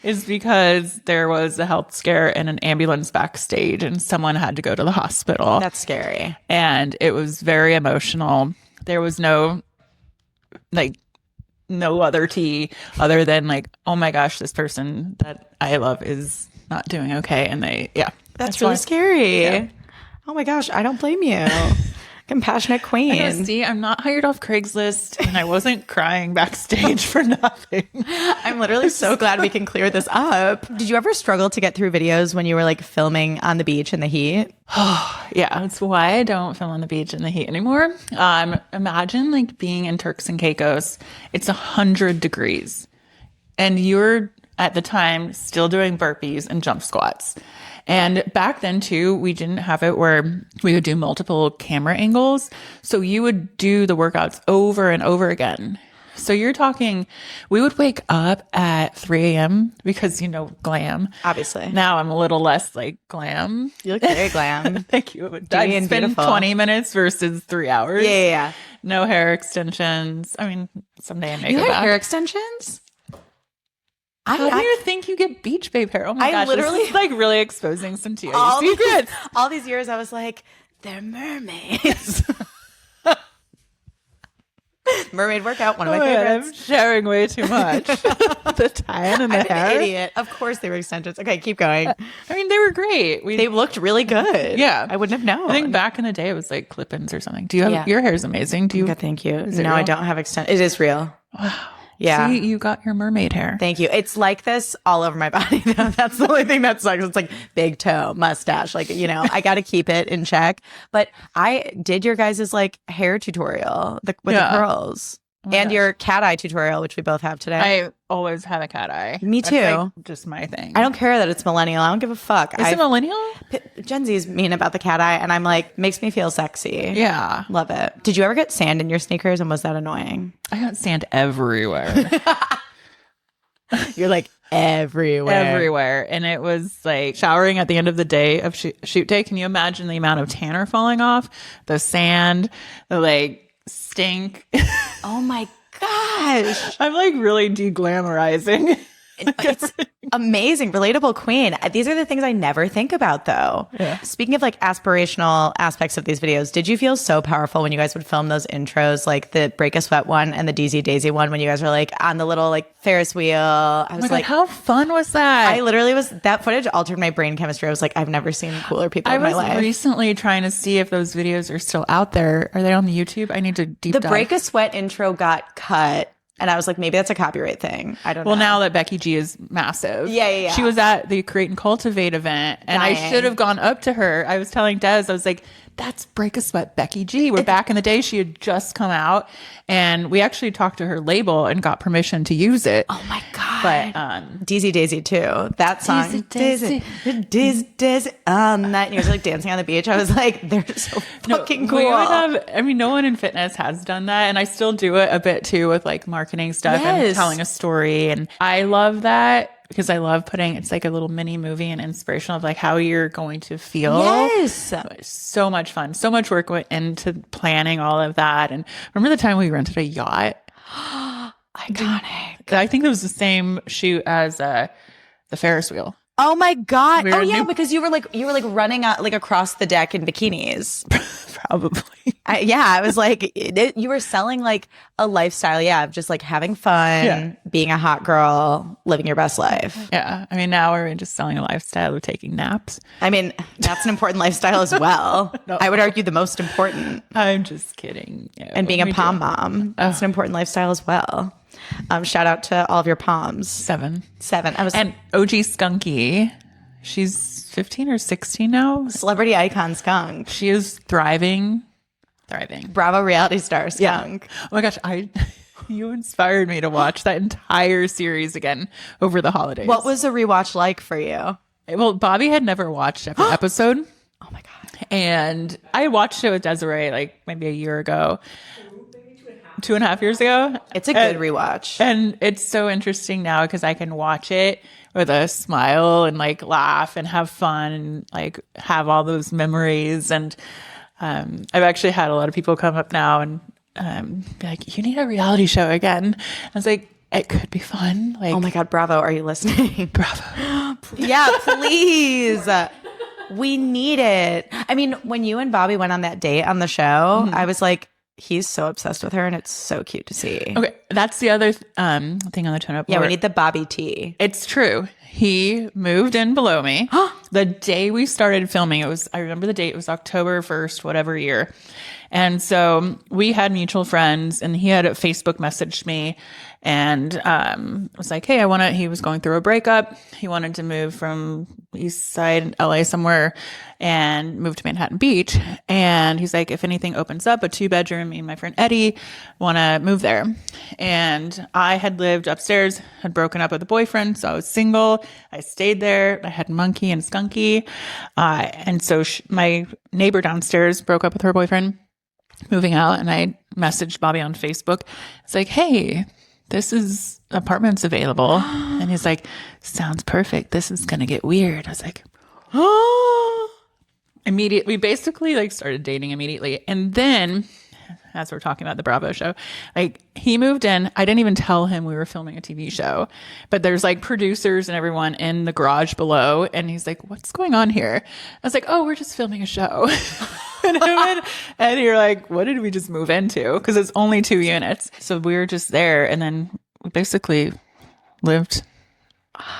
S2: is because there was a health scare and an ambulance backstage and someone had to go to the hospital.
S1: That's scary.
S2: And it was very emotional. There was no other tea other than like, oh my gosh, this person that I love is not doing okay. And
S1: that's really scary.
S2: Yeah.
S1: Oh my gosh, I don't blame you. Compassionate queen.
S2: See, I'm not hired off Craigslist and I wasn't crying backstage for nothing.
S1: I'm literally so glad we can clear this up. Did you ever struggle to get through videos when you were like filming on the beach in the heat?
S2: Yeah, that's why I don't film on the beach in the heat anymore. Imagine like being in Turks and Caicos. It's 100 degrees and you're at the time still doing burpees and jump squats. And back then too, we didn't have it where we would do multiple camera angles. So you would do the workouts over and over again. So you're talking, we would wake up at 3 a.m. because, you know, glam.
S1: Obviously.
S2: Now I'm a little less like glam.
S1: You look very glam.
S2: Thank you. I spend beautiful. 20 minutes versus 3 hours.
S1: Yeah.
S2: No hair extensions. I mean, someday I make
S1: you
S2: it
S1: had
S2: back.
S1: Hair extensions?
S2: How do you think you get beach babe hair? Oh my gosh,
S1: literally,
S2: this is like really exposing some TIU
S1: secrets. All these years I was like, they're mermaids. Mermaid workout, one of my favorites.
S2: I'm sharing way too much. The tan and the hair.
S1: An idiot. Of course they were extensions. Okay, keep going.
S2: I mean, they were great.
S1: They looked really good.
S2: Yeah.
S1: I wouldn't have known.
S2: I think back in the day it was like clip-ins or something. Do you have your hair is amazing. Do you?
S1: Okay, thank you.
S2: No,
S1: real? I don't have extensions. It is real.
S2: Wow.
S1: Yeah.
S2: See, you got your mermaid hair.
S1: Thank you. It's like this all over my body. That's the only thing that sucks. It's like big toe, mustache. Like, you know, I got to keep it in check. But I did your guys' like hair tutorial with the curls. And your cat eye tutorial, which we both have today.
S2: I always have a cat eye.
S1: Me too.
S2: That's like just my thing.
S1: I don't care that it's millennial. I don't give a fuck.
S2: Is it millennial?
S1: Gen Z is mean about the cat eye, and I'm like, makes me feel sexy.
S2: Yeah.
S1: Love it. Did you ever get sand in your sneakers, and was that annoying?
S2: I got sand everywhere.
S1: You're like, everywhere.
S2: And it was like showering at the end of the day of shoot day. Can you imagine the amount of tanner falling off? The sand, the like stink.
S1: Oh my gosh.
S2: I'm like really deglamorizing.
S1: It's amazing. Relatable queen. These are the things I never think about, though.
S2: Yeah.
S1: Speaking of like aspirational aspects of these videos, did you feel so powerful when you guys would film those intros, like the Break a Sweat one and the DZ Daisy one, when you guys were like on the little like Ferris wheel? I was
S2: like, how fun was that?
S1: I literally was, that footage altered my brain chemistry. I was like, I've never seen cooler people in my life.
S2: I was recently trying to see if those videos are still out there. Are they on the YouTube? I need to deep dive.
S1: The Break a Sweat intro got cut. And I was like, maybe that's a copyright thing. I don't know.
S2: Well, now that Becky G is massive.
S1: Yeah.
S2: She was at the Create and Cultivate event, and I should have gone up to her. I was telling Des, I was like, that's Break a Sweat Becky G. Where back in the day, she had just come out, and we actually talked to her label and got permission to use it.
S1: Oh my God.
S2: But
S1: Daisy Daisy too. That song.
S2: Daisy,
S1: Daisy, Daisy. That, and you're like dancing on the beach. I was like, they're so fucking cool.
S2: We would have, I mean, no one in fitness has done that. And I still do it a bit too with like marketing stuff and telling a story. And I love that. Because I love it's like a little mini movie and inspirational of like how you're going to feel.
S1: Yes.
S2: So much fun. So much work went into planning all of that. And remember the time we rented a yacht?
S1: Iconic.
S2: I think it was the same shoot as the Ferris wheel.
S1: Oh my God.
S2: We were
S1: because you were like running like across the deck in bikinis.
S2: Probably.
S1: I was like, you were selling like a lifestyle. Yeah. Of just like having fun, being a hot girl, living your best life.
S2: Yeah. I mean, now we're just selling a lifestyle of taking naps.
S1: I mean, that's an important lifestyle as well.
S2: No.
S1: I would argue the most important.
S2: I'm just kidding. Yeah,
S1: and being a pom mom. That's an important lifestyle as well. Shout out to all of your poms.
S2: 7.
S1: And
S2: OG Skunky. She's 15 or 16 now.
S1: Celebrity icon Skunk.
S2: She is thriving.
S1: Bravo reality star Skunk.
S2: Yeah. Oh my gosh, you inspired me to watch that entire series again over the holidays.
S1: What was a rewatch like for you?
S2: Well, Bobby had never watched every episode.
S1: Oh my God.
S2: And I watched it with Desiree like maybe a year ago. 2.5 years ago.
S1: It's a good rewatch.
S2: And it's so interesting now because I can watch it with a smile and like laugh and have fun and like have all those memories. And I've actually had a lot of people come up now and be like, you need a reality show again. I was like, it could be fun. Like,
S1: oh my God, Bravo, are you listening?
S2: Bravo.
S1: Yeah, please. We need it. I mean, when you and Bobby went on that date on the show, I was like, he's so obsessed with her and it's so cute to see.
S2: Okay, that's the other thing on the tune-up.
S1: Yeah, we need the Bobby tea.
S2: It's true. He moved in below me. The day we started filming, I remember the date, it was October 1st, whatever year. And so we had mutual friends and he had a Facebook messaged me and was like, hey, he was going through a breakup. He wanted to move from East Side LA somewhere and move to Manhattan Beach. And he's like, if anything opens up, a 2-bedroom, me and my friend Eddie want to move there. And I had lived upstairs, had broken up with a boyfriend. So I was single. I stayed there. I had Monkey and Skunky. And so my neighbor downstairs broke up with her boyfriend, moving out. And I messaged Bobby on Facebook. It's like, hey, this is apartments available. And he's like, sounds perfect. This is going to get weird. I was like, oh, immediately. We basically like started dating immediately. And then as we're talking about the Bravo show, like he moved in. I didn't even tell him we were filming a TV show, but there's like producers and everyone in the garage below. And he's like, what's going on here? I was like, oh, we're just filming a show. And you're like, what did we just move into? Because it's only 2 units. So we were just there. And then we basically lived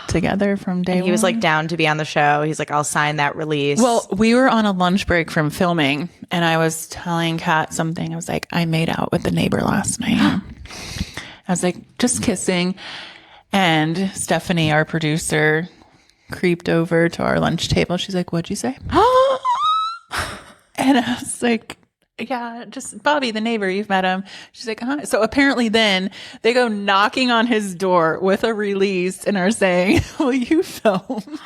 S2: together from day one.
S1: He was like down to be on the show. He's like, I'll sign that release.
S2: Well, we were on a lunch break from filming and I was telling Kat something. I was like, I made out with the neighbor last night. I was like, just kissing. And Stephanie, our producer, creeped over to our lunch table. She's like, what'd you say? And I was like, yeah, just Bobby, the neighbor, you've met him. She's like, huh? So apparently then they go knocking on his door with a release and are saying, will you film?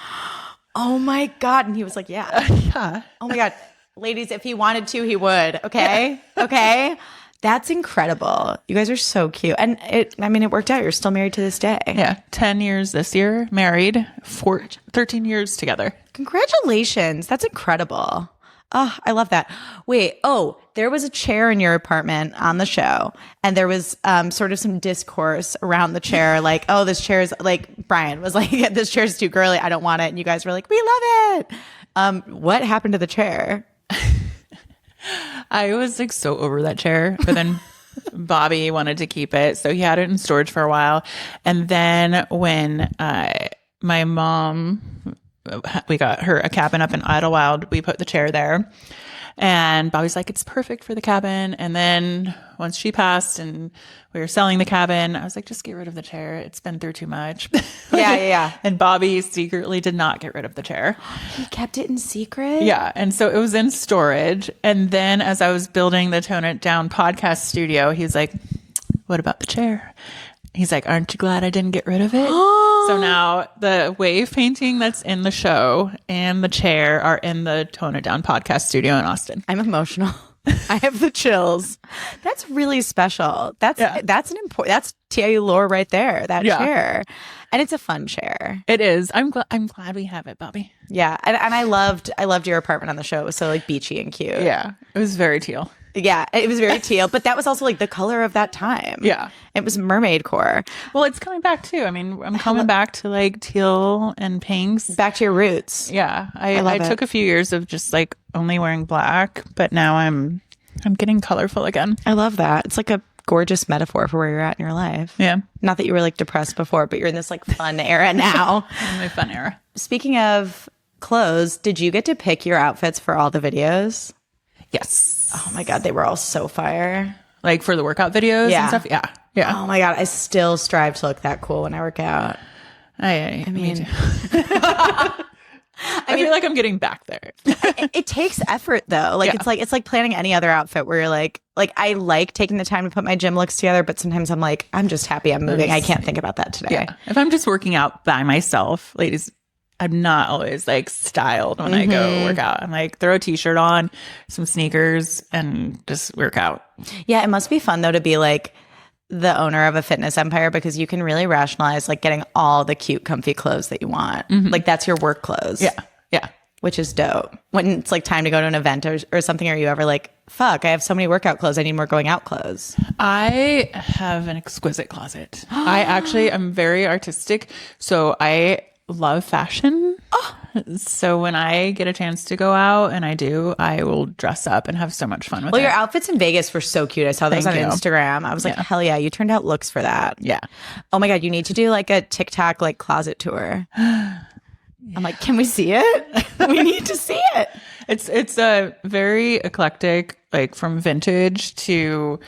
S1: Oh my God. And he was like, yeah.
S2: Yeah.
S1: Oh my God. Ladies, if he wanted to, he would. Okay. Okay. That's incredible. You guys are so cute. And it worked out. You're still married to this day.
S2: Yeah. 10 years this year, married, 13 years together.
S1: Congratulations. That's incredible. Oh, I love that. Wait, there was a chair in your apartment on the show, and there was sort of some discourse around the chair, like, oh, this chair is like, Brian was like, this chair is too girly, I don't want it. And you guys were like, we love it. What happened to the chair?
S2: I was like so over that chair, but then Bobby wanted to keep it, so he had it in storage for a while. And then when my mom, we got her a cabin up in Idlewild, we put the chair there. And Bobby's like, it's perfect for the cabin. And then once she passed and we were selling the cabin, I was like, just get rid of the chair. It's been through too much.
S1: Yeah.
S2: And Bobby secretly did not get rid of the chair.
S1: He kept it in secret?
S2: Yeah. And so it was in storage. And then as I was building the Tone It Down podcast studio, he's like, what about the chair? He's like, aren't you glad I didn't get rid of it? So now the wave painting that's in the show and the chair are in the Tone It Down podcast studio in Austin.
S1: I'm emotional. I have the chills. That's really special. That's that's TIU lore right there. That chair. And it's a fun chair.
S2: It is. I'm glad we have it, Bobby.
S1: Yeah. And I loved your apartment on the show. It was so like beachy and cute.
S2: Yeah. It was very teal.
S1: Yeah, it was very teal, but that was also like the color of that time.
S2: Yeah.
S1: It was mermaid core.
S2: Well, it's coming back too. I mean, I'm coming back to like teal and pinks.
S1: Back to your roots.
S2: Yeah. I took a few years of just like only wearing black, but now I'm getting colorful again.
S1: I love that. It's like a gorgeous metaphor for where you're at in your life.
S2: Yeah.
S1: Not that you were like depressed before, but you're in this like fun era now.
S2: My fun era.
S1: Speaking of clothes, did you get to pick your outfits for all the videos?
S2: Yes.
S1: Oh my God, they were all so fire.
S2: Like for the workout videos and stuff? Yeah. Yeah.
S1: Oh my God, I still strive to look that cool when I work out.
S2: I mean, I feel like I'm getting back there.
S1: It takes effort though. Like it's like planning any other outfit where you're like I like taking the time to put my gym looks together, but sometimes I'm like, I'm just happy I'm moving. I can't think about that today.
S2: Yeah. If I'm just working out by myself, ladies, I'm not always like styled when I go work out. I'm like, throw a t-shirt on, some sneakers, and just work out.
S1: Yeah, it must be fun though to be like the owner of a fitness empire because you can really rationalize like getting all the cute, comfy clothes that you want. Like that's your work clothes.
S2: Yeah. Yeah.
S1: Which is dope. When it's like time to go to an event or something, are you ever like, fuck, I have so many workout clothes. I need more going out clothes.
S2: I have an exquisite closet. I'm very artistic. So I love fashion. So when I get a chance to go out, and I will dress up and have so much fun with it.
S1: Well, your outfits in Vegas were so cute. I saw those on Instagram. I was like, hell yeah, you turned out looks for that.
S2: Yeah.
S1: Oh my God, you need to do like a TikTok like closet tour. I'm like, can we see it? We need to see it.
S2: It's a very eclectic, like from vintage to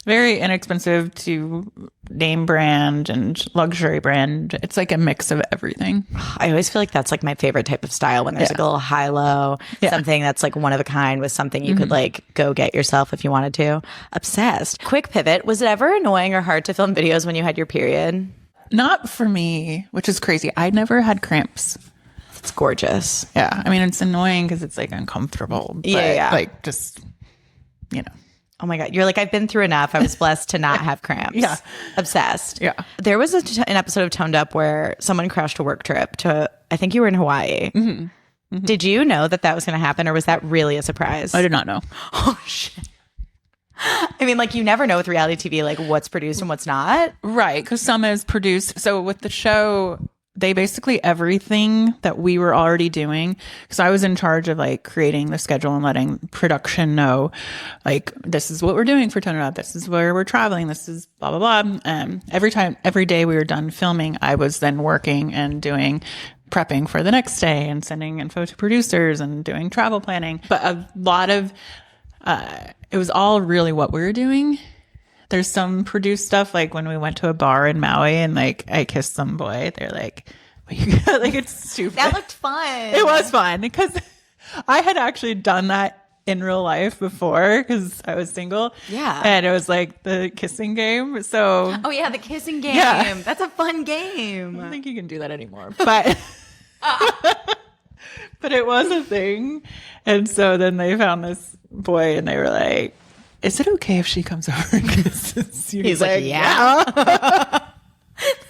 S2: very inexpensive to name brand and luxury brand. It's like a mix of everything.
S1: I always feel like that's like my favorite type of style when there's like a little high-low, something that's like one of a kind with something you could like go get yourself if you wanted to. Obsessed. Quick pivot. Was it ever annoying or hard to film videos when you had your period?
S2: Not for me, which is crazy. I never had cramps.
S1: It's gorgeous.
S2: Yeah. I mean, it's annoying because it's like uncomfortable. But like just, you know.
S1: Oh my God. You're like, I've been through enough. I was blessed to not have cramps.
S2: Yeah.
S1: Obsessed.
S2: Yeah.
S1: There was an episode of Toned Up where someone crashed a work trip to, I think you were in Hawaii. Did you know that was going to happen or was that really a surprise?
S2: I did not know.
S1: Oh, shit. I mean, like you never know with reality TV, like what's produced and what's not.
S2: Right. Because some is produced. So with the show, they basically everything that we were already doing, because I was in charge of like creating the schedule and letting production know like this is what we're doing for Tone It Up, this is where we're traveling, this is blah blah blah. Every day we were done filming, I was then working and doing prepping for the next day and sending info to producers and doing travel planning. But a lot of it was all really what we were doing. There's some produced stuff, like when we went to a bar in Maui and like I kissed some boy. They're like, like it's stupid.
S1: That looked fun.
S2: It was fun because I had actually done that in real life before because I was single.
S1: Yeah.
S2: And it was like the kissing game. So.
S1: Oh yeah, the kissing game.
S2: Yeah.
S1: That's a fun game.
S2: I don't think you can do that anymore. But. But it was a thing. And so then they found this boy and they were like, is it okay if she comes over and kisses you?
S1: He's like, yeah.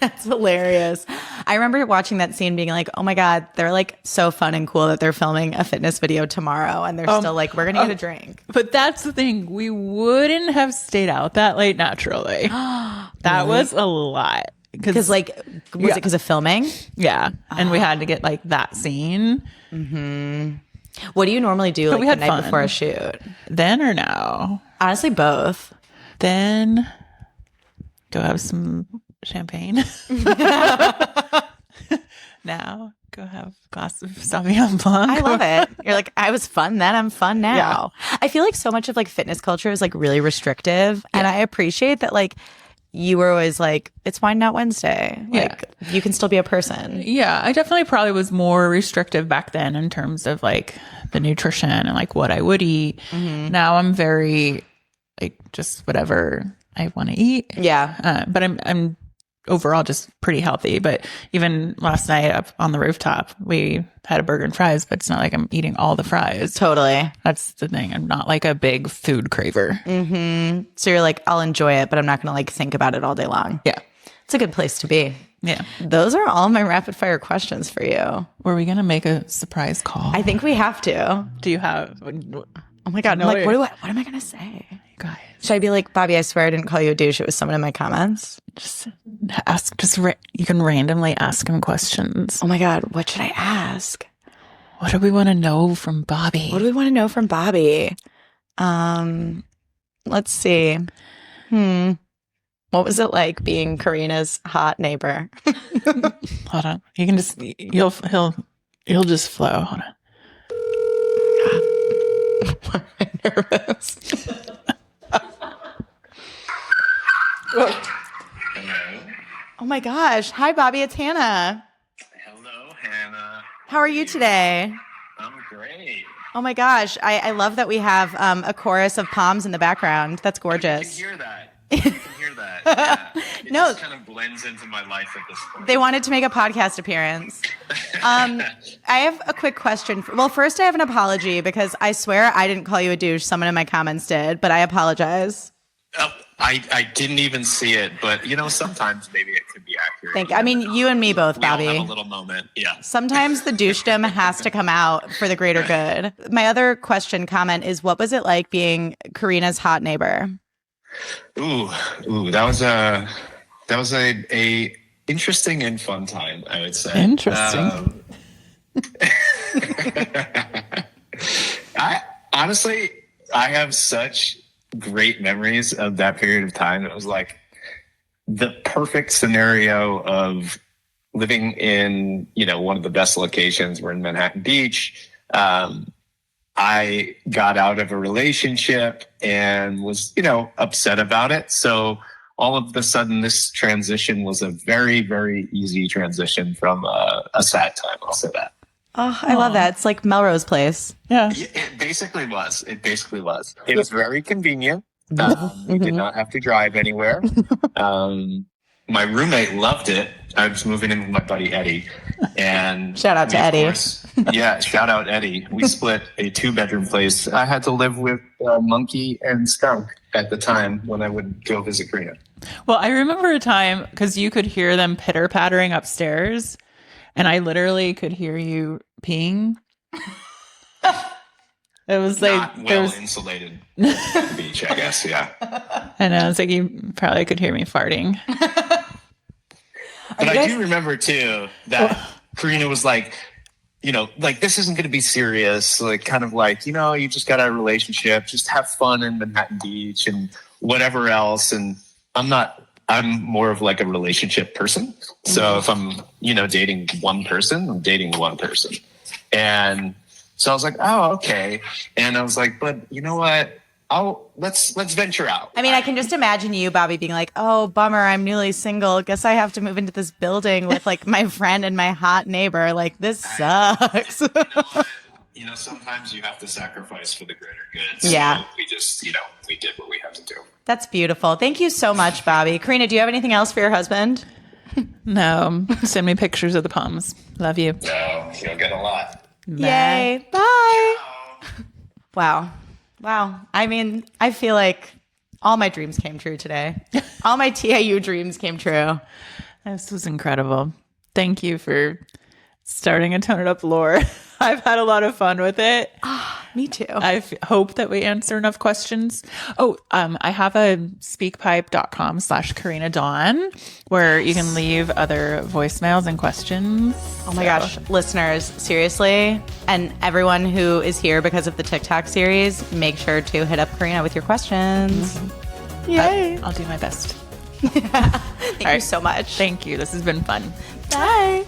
S1: That's hilarious. I remember watching that scene being like, oh my God, they're like so fun and cool that they're filming a fitness video tomorrow. And they're still like, we're going to get a drink.
S2: But that's the thing. We wouldn't have stayed out that late naturally. That was a lot.
S1: Because like, was it because of filming?
S2: Yeah. And we had to get like that scene.
S1: Mm-hmm. What do you normally do like the night before a shoot?
S2: Then or now?
S1: Honestly, both.
S2: Then go have some champagne. Now go have a glass of Sauvignon Blanc.
S1: I love it. You're like, I was fun then, I'm fun now.
S2: Yeah.
S1: I feel like so much of like fitness culture is like really restrictive. And I appreciate that like you were always like, it's Wine Not Wednesday. Like you can still be a person.
S2: Yeah, I definitely probably was more restrictive back then in terms of like the nutrition and like what I would eat. Now I'm very like just whatever I want to eat.
S1: Yeah.
S2: But I'm overall just pretty healthy. But even last night up on the rooftop, we had a burger and fries, but it's not like I'm eating all the fries.
S1: Totally.
S2: That's the thing. I'm not like a big food craver.
S1: So you're like, I'll enjoy it, but I'm not going to like think about it all day long.
S2: Yeah.
S1: It's a good place to be.
S2: Yeah.
S1: Those are all my rapid fire questions for you.
S2: Were we going to make a surprise call?
S1: I think we have to.
S2: Do you have?
S1: Oh my God.
S2: No
S1: I'm like,
S2: way.
S1: what am I going to say?
S2: Guys,
S1: Should I be like, Bobby, I swear I didn't call you a douche. It was someone in my comments.
S2: just ask. You can randomly ask him questions.
S1: Oh my God. What should I ask?
S2: What do we want to know from Bobby?
S1: What do we want to know from Bobby? Let's see. What was it like being Karina's hot neighbor?
S2: Hold on. You can just he'll just flow. Hold on.
S1: I'm nervous. Oh my gosh. Hi, Bobby. It's Hannah.
S4: Hello, Hannah.
S1: How are you today?
S4: I'm great.
S1: Oh my gosh. I love that we have a chorus of palms in the background. That's
S4: I can
S1: gorgeous.
S4: hear that. I can hear that. Yeah. It
S1: No.
S4: just kind of blends into my life at this point.
S1: They wanted to make a podcast appearance. I have a quick question. Well, first I have an apology because I swear I didn't call you a douche. Someone in my comments did, but I apologize.
S4: Oh, I didn't even see it, but sometimes maybe it could be accurate.
S1: I mean, you and me both,
S4: we all
S1: Bobby.
S4: have a little moment. Yeah.
S1: Sometimes the douchedom has to come out for the greater good. My other comment is, what was it like being Karina's hot neighbor?
S4: Ooh, that was a interesting and fun time, I would say.
S2: Interesting.
S4: I honestly have such great memories of that period of time. It was like the perfect scenario of living in, one of the best locations. We're in Manhattan Beach. I got out of a relationship and was, upset about it. So all of a sudden, this transition was a very, very easy transition from a sad time. I'll say that.
S1: Oh, I love that. It's like Melrose Place.
S2: Yeah.
S4: It basically was. It was very convenient. We did not have to drive anywhere. My roommate loved it. I was moving in with my buddy Eddie, and
S1: Shout out to Eddie.
S4: Shout out Eddie. We split a 2-bedroom place. I had to live with Monkey and Skunk at the time when I would go visit Karina.
S2: Well, I remember a time because you could hear them pitter pattering upstairs, and I literally could hear you peeing. It was like
S4: Not well insulated beach, I guess. Yeah.
S2: And I was like, you probably could hear me farting.
S4: But I do remember too that Karina was like, this isn't going to be serious. Like, kind of like, you just got a relationship, just have fun in Manhattan Beach and whatever else. And I'm more of like a relationship person. So if I'm, dating one person, I'm dating one person. And so I was like, oh, okay. And I was like, but you know what? Let's venture out.
S1: I mean, I can just imagine you, Bobby, being like, oh, bummer, I'm newly single. Guess I have to move into this building with like my friend and my hot neighbor. Like, this sucks.
S4: Sometimes you have to sacrifice for the greater good. So
S1: Yeah.
S4: we just, we did what we had to do.
S1: That's beautiful. Thank you so much, Bobby. Karina, do you have anything else for your husband?
S2: No, send me pictures of the palms. Love you.
S4: So you'll get a lot.
S1: Yay. Bye. Wow. I mean, I feel like all my dreams came true today. All my TIU dreams came true.
S2: This was incredible. Thank you for starting a Tone It Up lore. I've had a lot of fun with it.
S1: Me too.
S2: I hope that we answer enough questions. Oh, I have a speakpipe.com/Karina Dawn where you can leave other voicemails and questions.
S1: Oh my gosh, listeners, seriously, and everyone who is here because of the TikTok series, make sure to hit up Karina with your questions. Yay.
S2: I'll do my best.
S1: Thank you so much.
S2: Thank you. This has been fun.
S1: Bye.